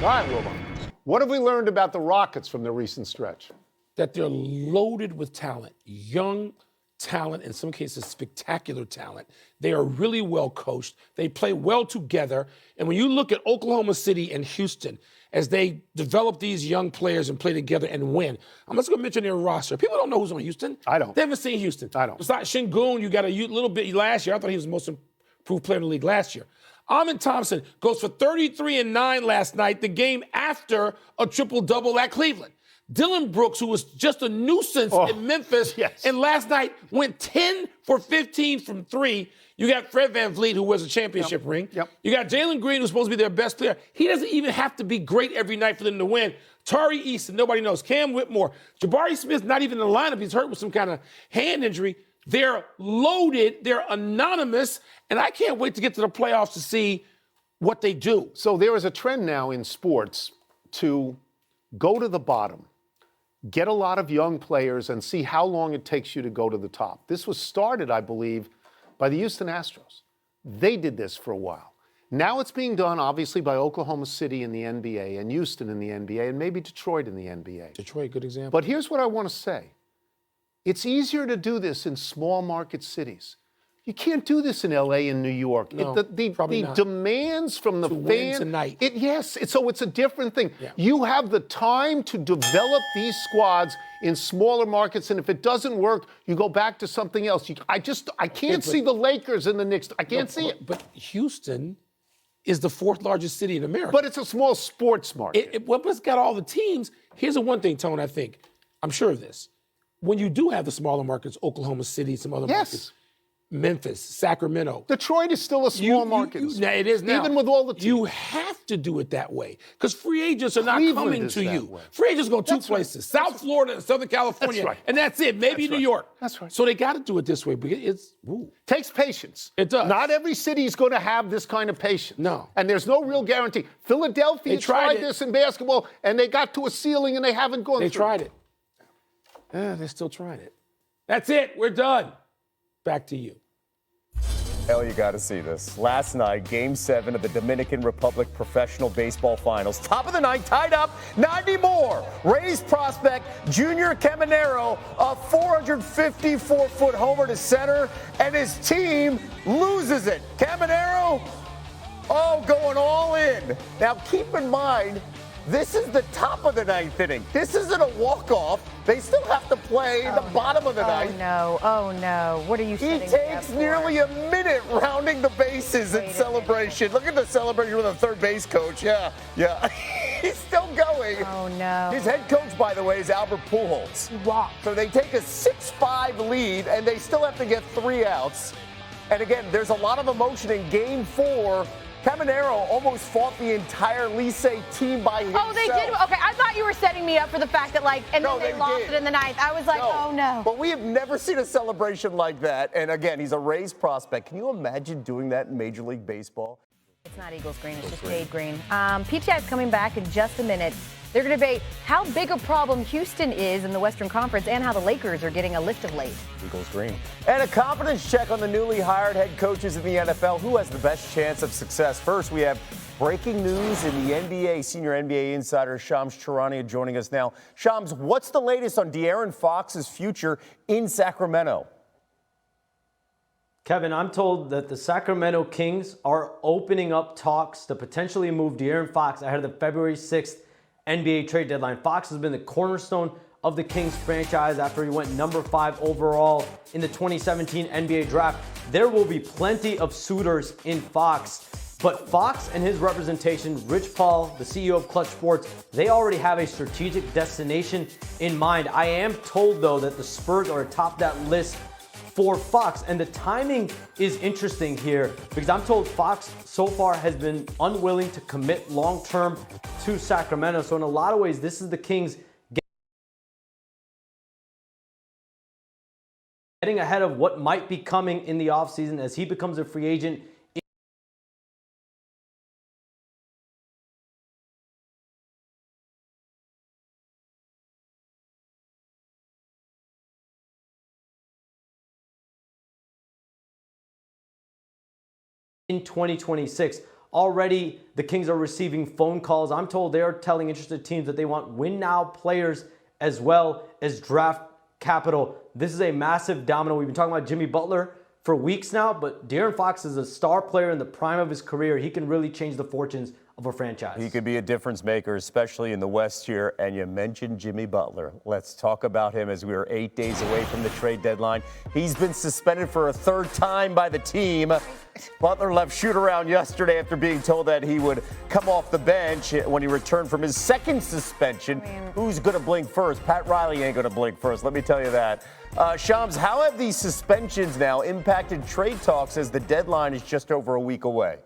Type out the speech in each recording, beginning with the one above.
All right, Wilma. What have we learned about the Rockets from the recent stretch? That they're loaded with talent, young talent, in some cases spectacular talent. They are really well coached. They play well together. And when you look at Oklahoma City and Houston, as they develop these young players and play together and win, I'm just going to mention their roster. People don't know who's on Houston. I don't. They haven't seen Houston. I don't. Besides Şengün, you got a little bit last year. I thought he was the most improved player in the league last year. Amin Thompson goes for 33 and 9 last night, the game after a triple-double at Cleveland. Dylan Brooks, who was just a nuisance in Memphis, and last night went 10 for 15 from 3. You got Fred VanVleet, who wears a championship ring. You got Jalen Green, who's supposed to be their best player. He doesn't even have to be great every night for them to win. Tari Eason, nobody knows. Cam Whitmore. Jabari Smith's not even in the lineup. He's hurt with some kind of hand injury. They're loaded. They're anonymous. And I can't wait to get to the playoffs to see what they do. So there is a trend now in sports to go to the bottom, get a lot of young players, and see how long it takes you to go to the top. This was started, I believe, by the Houston Astros. They did this for a while. Now it's being done, obviously, by Oklahoma City in the NBA and Houston in the NBA and maybe Detroit in the NBA. Detroit, good example. But here's what I want to say. It's easier to do this in small market cities. You can't do this in L.A. and New York. No, the demands from the fans. Tonight. So it's a different thing. Yeah. You have the time to develop these squads in smaller markets, and if it doesn't work, you go back to something else. I can't see the Lakers and the Knicks. I can't see it. But Houston is the fourth largest city in America. But it's a small sports market. It's got all the teams. Here's the one thing, Tone, I think. I'm sure of this. When you do have the smaller markets, Oklahoma City, some other markets, Memphis, Sacramento. Detroit is still a small market. It is now. Even with all the teams. You have to do it that way because free agents are not coming to you. Free agents go two places, South Florida and Southern California, and that's it. Maybe New York. That's right. So they got to do it this way. But takes patience. It does. Not every city is going to have this kind of patience. No. And there's no real guarantee. Philadelphia tried this in basketball, and they got to a ceiling, and they haven't gone through. They tried it. They're still trying it. That's it. We're done. Back to you. Hell, you got to see this. Last night, Game 7 of the Dominican Republic Professional Baseball Finals. Top of the ninth, tied up, 90 more. Rays prospect Junior Caminero, a 454-foot homer to center, and his team loses it. Caminero, going all in. Now, keep in mind, this is the top of the ninth inning. This isn't a walk-off. They still have to play the bottom of the ninth. Oh, no. What are you saying? He takes nearly a minute rounding the bases in celebration. Look at the celebration with the third base coach. Yeah. He's still going. Oh, no. His head coach, by the way, is Albert Pujols. He walked. So they take a 6-5 lead, and they still have to get 3 outs. And again, there's a lot of emotion in Game 4. Caminero almost fought the entire Licey team by himself. Oh, they did? Okay, I thought you were setting me up for the fact that, then they lost it in the ninth. I was like, oh, no. But we have never seen a celebration like that. And again, he's a Rays prospect. Can you imagine doing that in Major League Baseball? It's not Eagles green. It's just Jade green. PTI is coming back in just a minute. They're going to debate how big a problem Houston is in the Western Conference and how the Lakers are getting a lift of late. Eagles green. And a confidence check on the newly hired head coaches in the NFL. Who has the best chance of success? First, we have breaking news in the NBA. Senior NBA insider Shams Charania joining us now. Shams, what's the latest on De'Aaron Fox's future in Sacramento? Kevin, I'm told that the Sacramento Kings are opening up talks to potentially move De'Aaron Fox ahead of the February 6th NBA trade deadline. Fox has been the cornerstone of the Kings franchise after he went number 5 overall in the 2017 NBA draft. There will be plenty of suitors in Fox, but Fox and his representation, Rich Paul, the CEO of Clutch Sports, they already have a strategic destination in mind. I am told, though, that the Spurs are atop that list for Fox, and the timing is interesting here because I'm told Fox so far has been unwilling to commit long-term to Sacramento. So in a lot of ways, this is the Kings getting ahead of what might be coming in the offseason as he becomes a free agent. In 2026. already the Kings are receiving phone calls. I'm told they're telling interested teams that they want win-now players as well as draft capital. This is a massive domino. We've been talking about Jimmy Butler for weeks now, but De'Aaron Fox is a star player in the prime of his career. He can really change the fortunes of a franchise. He could be a difference maker, especially in the West here. And you mentioned Jimmy Butler. Let's talk about him as we are 8 days away from the trade deadline. He's been suspended for a third time by the team. Butler left shoot-around yesterday after being told that he would come off the bench when he returned from his second suspension. Who's going to blink first? Pat Riley ain't going to blink first, let me tell you that. Shams, how have these suspensions now impacted trade talks as the deadline is just over a week away?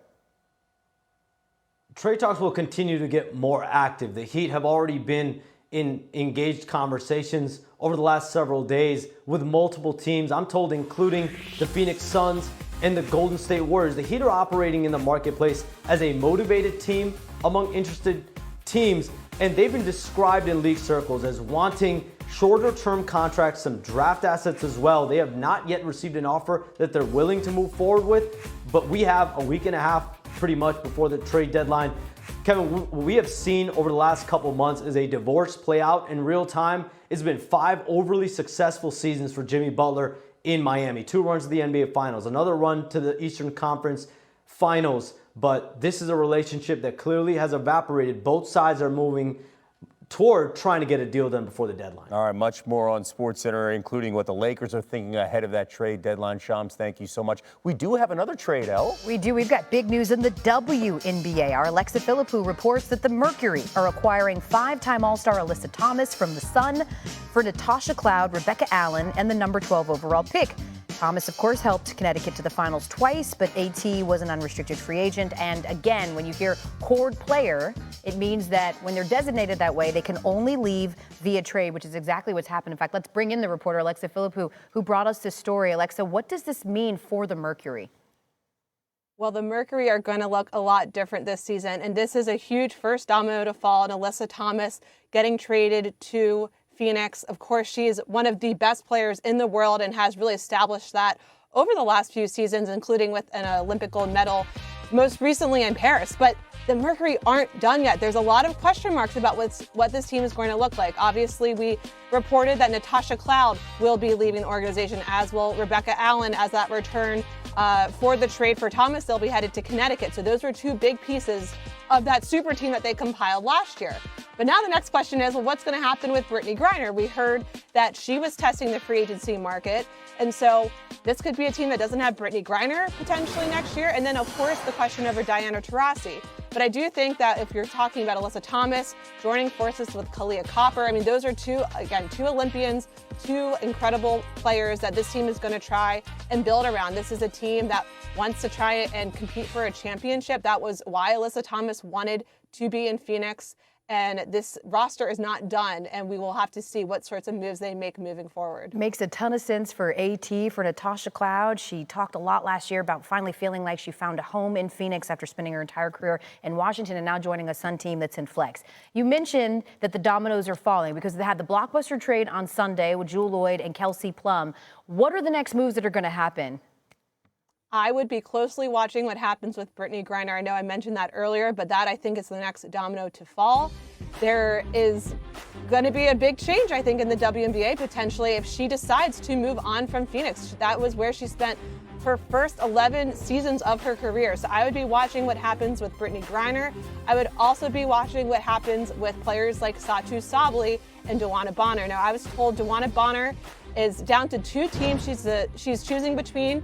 Trade talks will continue to get more active. The Heat have already been in engaged conversations over the last several days with multiple teams. I'm told including the Phoenix Suns and the Golden State Warriors. The Heat are operating in the marketplace as a motivated team among interested teams, and they've been described in league circles as wanting shorter-term contracts, some draft assets as well. They have not yet received an offer that they're willing to move forward with, but we have a week and a half pretty much before the trade deadline. Kevin, what we have seen over the last couple months is a divorce play out in real time. It's been 5 overly successful seasons for Jimmy Butler in Miami. 2 runs to the NBA Finals, another run to the Eastern Conference Finals. But this is a relationship that clearly has evaporated. Both sides are moving toward trying to get a deal done before the deadline. All right, much more on SportsCenter, including what the Lakers are thinking ahead of that trade deadline. Shams, thank you so much. We do have another trade, Elle. We do. We've got big news in the WNBA. Our Alexa Philippou reports that the Mercury are acquiring 5-time All-Star Alyssa Thomas from the Sun for Natasha Cloud, Rebecca Allen, and the number 12 overall pick. Thomas, of course, helped Connecticut to the finals twice, but AT was an unrestricted free agent. And again, when you hear cord player, it means that when they're designated that way, they can only leave via trade, which is exactly what's happened. In fact, let's bring in the reporter, Alexa Philippou, who brought us this story. Alexa, what does this mean for the Mercury? Well, the Mercury are going to look a lot different this season, and this is a huge first domino to fall, and Alyssa Thomas getting traded to Phoenix. Of course, she's one of the best players in the world and has really established that over the last few seasons, including with an Olympic gold medal, most recently in Paris. But the Mercury aren't done yet. There's a lot of question marks about what this team is going to look like. Obviously, we reported that Natasha Cloud will be leaving the organization, as will Rebecca Allen, as that return for the trade for Thomas. They'll be headed to Connecticut. So those were 2 big pieces of that super team that they compiled last year. But now the next question is, well, what's going to happen with Brittany Griner? We heard that she was testing the free agency market. And so this could be a team that doesn't have Brittany Griner potentially next year. And then, of course, the question over Diana Taurasi. But I do think that if you're talking about Alyssa Thomas joining forces with Kalia Copper, I mean, those are 2 Olympians, 2 incredible players that this team is going to try and build around. This is a team that wants to try and compete for a championship. That was why Alyssa Thomas wanted to be in Phoenix. And this roster is not done, and we will have to see what sorts of moves they make moving forward. Makes a ton of sense for AT, for Natasha Cloud. She talked a lot last year about finally feeling like she found a home in Phoenix after spending her entire career in Washington and now joining a Sun team that's in flex. You mentioned that the dominoes are falling because they had the blockbuster trade on Sunday with Jewel Lloyd and Kelsey Plum. What are the next moves that are going to happen? I would be closely watching what happens with Brittany Griner. I know I mentioned that earlier, but that I think is the next domino to fall. There is going to be a big change, I think, in the WNBA potentially if she decides to move on from Phoenix. That was where she spent her first 11 seasons of her career. So I would be watching what happens with Brittany Griner. I would also be watching what happens with players like Satu Sabli and DeWanna Bonner. Now, I was told DeWanna Bonner is down to 2 teams she's choosing between.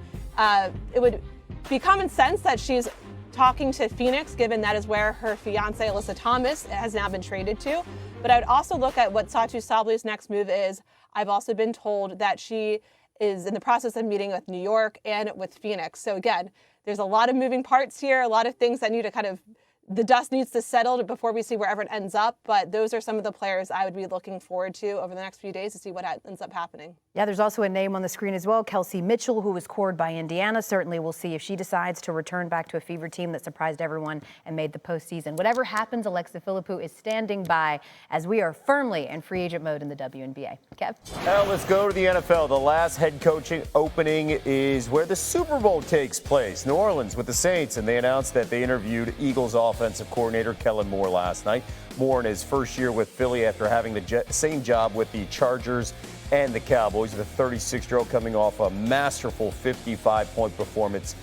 It would be common sense that she's talking to Phoenix, given that is where her fiance Alyssa Thomas has now been traded to. But I would also look at what Satu Sabli's next move is. I've also been told that she is in the process of meeting with New York and with Phoenix. So again, there's a lot of moving parts here, a lot of things that need to kind of the dust needs to settle before we see wherever it ends up. But those are some of the players I would be looking forward to over the next few days to see what ends up happening. Yeah, there's also a name on the screen as well, Kelsey Mitchell, who was cored by Indiana. Certainly we'll see if she decides to return back to a Fever team that surprised everyone and made the postseason. Whatever happens, Alexa Philippou is standing by as we are firmly in free agent mode in the WNBA. Kev? Now let's go to the NFL. The last head coaching opening is where the Super Bowl takes place. New Orleans with the Saints, and they announced that they interviewed Eagles offensive coordinator Kellen Moore last night. Moore in his first year with Philly after having the same job with the Chargers and the Cowboys. The 36-year-old coming off a masterful 55-point performance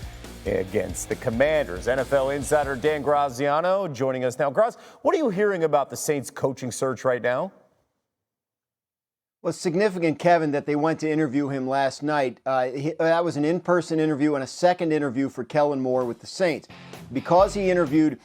against the Commanders. NFL insider Dan Graziano joining us now. Graz, what are you hearing about the Saints coaching search right now? Well, it's significant, Kevin, that they went to interview him last night. That was an in-person interview and a second interview for Kellen Moore with the Saints. Because he interviewed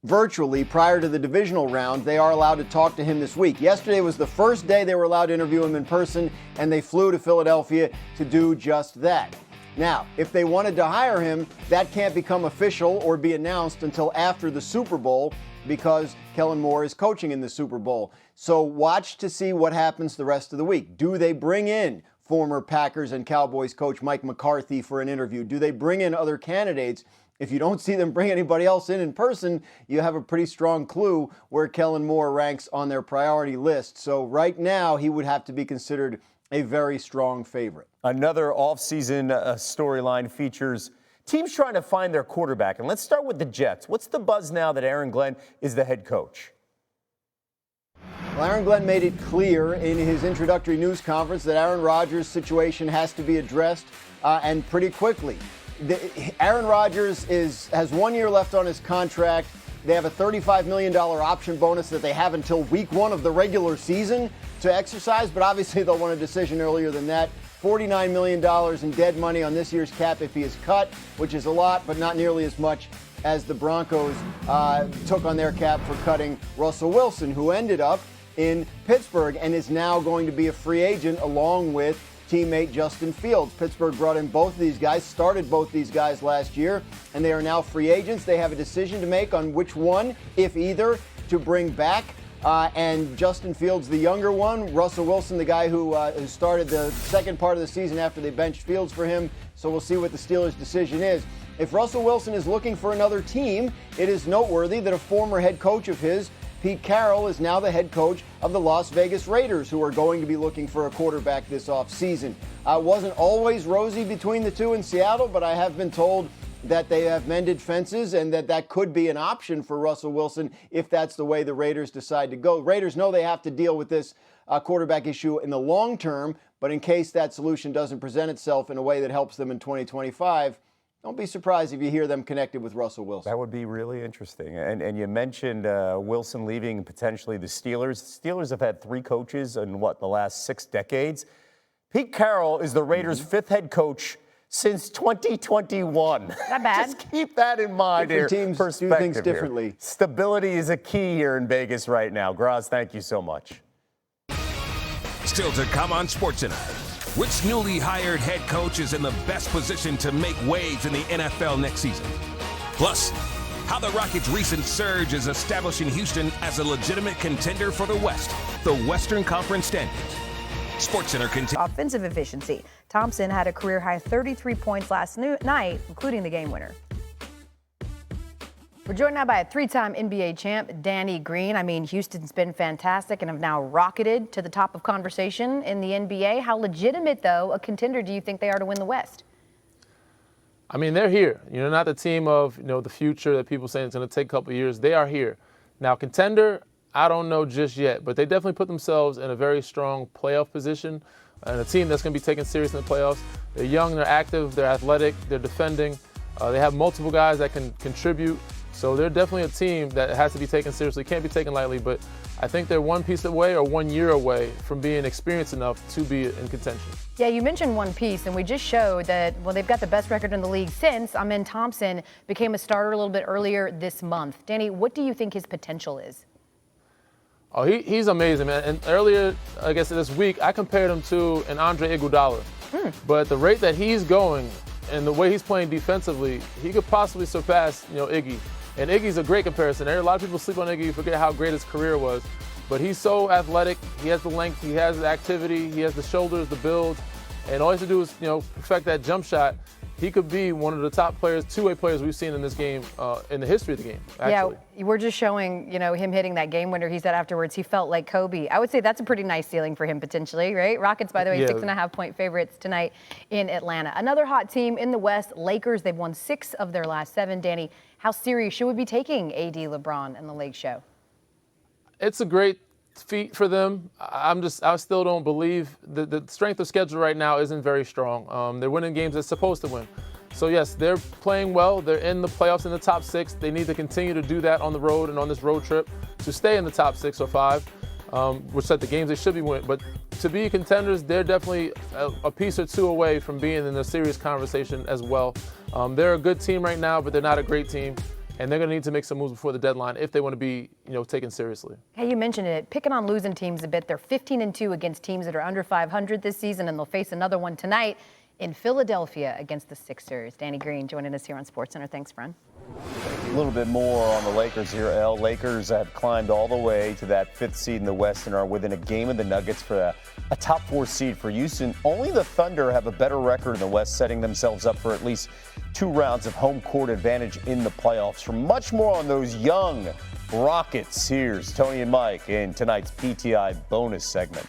virtually prior to the divisional round, they are allowed to talk to him this week. Yesterday was the first day they were allowed to interview him in person, and they flew to Philadelphia to do just that. Now, if they wanted to hire him, that can't become official or be announced until after the Super Bowl, because Kellen Moore is coaching in the Super Bowl. So watch to see what happens the rest of the week. Do they bring in former Packers and Cowboys coach Mike McCarthy for an interview? Do they bring in other candidates? If you don't see them bring anybody else in person, you have a pretty strong clue where Kellen Moore ranks on their priority list. So right now, he would have to be considered a very strong favorite. Another offseason storyline features teams trying to find their quarterback. And let's start with the Jets. What's the buzz now that Aaron Glenn is the head coach? Well, Aaron Glenn made it clear in his introductory news conference that Aaron Rodgers' situation has to be addressed and pretty quickly. Aaron Rodgers has 1 year left on his contract. They have a $35 million option bonus that they have until week 1 of the regular season to exercise, but obviously they'll want a decision earlier than that. $49 million in dead money on this year's cap if he is cut, which is a lot, but not nearly as much as the Broncos took on their cap for cutting Russell Wilson, who ended up in Pittsburgh and is now going to be a free agent along with teammate Justin Fields. Pittsburgh brought in both of these guys, started both these guys last year, and they are now free agents. They have a decision to make on which one, if either, to bring back. And Justin Fields, the younger one, Russell Wilson, the guy who started the second part of the season after they benched Fields for him. So we'll see what the Steelers' decision is. If Russell Wilson is looking for another team, it is noteworthy that a former head coach of his, Pete Carroll, is now the head coach of the Las Vegas Raiders, who are going to be looking for a quarterback this offseason. It wasn't always rosy between the two in Seattle, but I have been told that they have mended fences and that could be an option for Russell Wilson if that's the way the Raiders decide to go. Raiders know they have to deal with this quarterback issue in the long term, but in case that solution doesn't present itself in a way that helps them in 2025, don't be surprised if you hear them connected with Russell Wilson. That would be really interesting. And you mentioned Wilson leaving potentially the Steelers. The Steelers have had 3 coaches in, the last 6 decades? Pete Carroll is the Raiders' 5th head coach since 2021. Not bad. Just keep that in mind here. Teams do things differently. Here. Stability is a key here in Vegas right now. Graz, thank you so much. Still to come on SportsCenter. Which newly hired head coach is in the best position to make waves in the NFL next season? Plus, how the Rockets' recent surge is establishing Houston as a legitimate contender for the West, the Western Conference standings. SportsCenter continues. Offensive efficiency. Thompson had a career-high 33 points last night, including the game winner. We're joined now by a 3-time NBA champ, Danny Green. I mean, Houston's been fantastic and have now rocketed to the top of conversation in the NBA. How legitimate, though, a contender do you think they are to win the West? I mean, they're here. You're not the team of, the future that people say it's going to take a couple of years. They are here. Now, contender, I don't know just yet, but they definitely put themselves in a very strong playoff position and a team that's going to be taken serious in the playoffs. They're young, they're active, they're athletic, they're defending. They have multiple guys that can contribute. So they're definitely a team that has to be taken seriously, can't be taken lightly, but I think they're 1 piece away or 1 year away from being experienced enough to be in contention. Yeah, you mentioned 1 piece, and we just showed that, they've got the best record in the league since Amen Thompson became a starter a little bit earlier this month. Danny, what do you think his potential is? Oh, he's amazing, man. And earlier, I guess this week, I compared him to an Andre Iguodala. But at the rate that he's going and the way he's playing defensively, he could possibly surpass, Iggy. And Iggy's a great comparison. A lot of people sleep on Iggy, forget how great his career was. But he's so athletic. He has the length, he has the activity, he has the shoulders, the build. And all he has to do is, perfect that jump shot. He could be one of the top players, two-way players we've seen in this game, in the history of the game, actually. Yeah, we're just showing, him hitting that game winner. He said afterwards he felt like Kobe. I would say that's a pretty nice ceiling for him potentially, right? Rockets, by the way, 6.5-point favorites tonight in Atlanta. Another hot team in the West, Lakers. They've won 6 of their last 7. Danny, how serious should we be taking AD, LeBron, and the Lake Show? It's a great feat for them. I still don't believe the strength of schedule right now isn't very strong. They're winning games they're supposed to win. So yes, they're playing well. They're in the playoffs in the top 6. They need to continue to do that on the road and on this road trip to stay in the top 6 or 5, which are the games they should be winning. But to be contenders, they're definitely a piece or two away from being in a serious conversation as well. They're a good team right now, but they're not a great team. And they're going to need to make some moves before the deadline if they want to be, taken seriously. Hey, you mentioned it. Picking on losing teams a bit. They're 15-2 against teams that are under 500 this season, and they'll face another one tonight in Philadelphia against the Sixers. Danny Green joining us here on SportsCenter. Thanks, friend. A little bit more on the Lakers here, El. Lakers have climbed all the way to that 5th seed in the West and are within a game of the Nuggets for a top 4 seed for Houston. Only the Thunder have a better record in the West, setting themselves up for at least 2 rounds of home court advantage in the playoffs. For much more on those young Rockets, here's Tony and Mike in tonight's PTI bonus segment.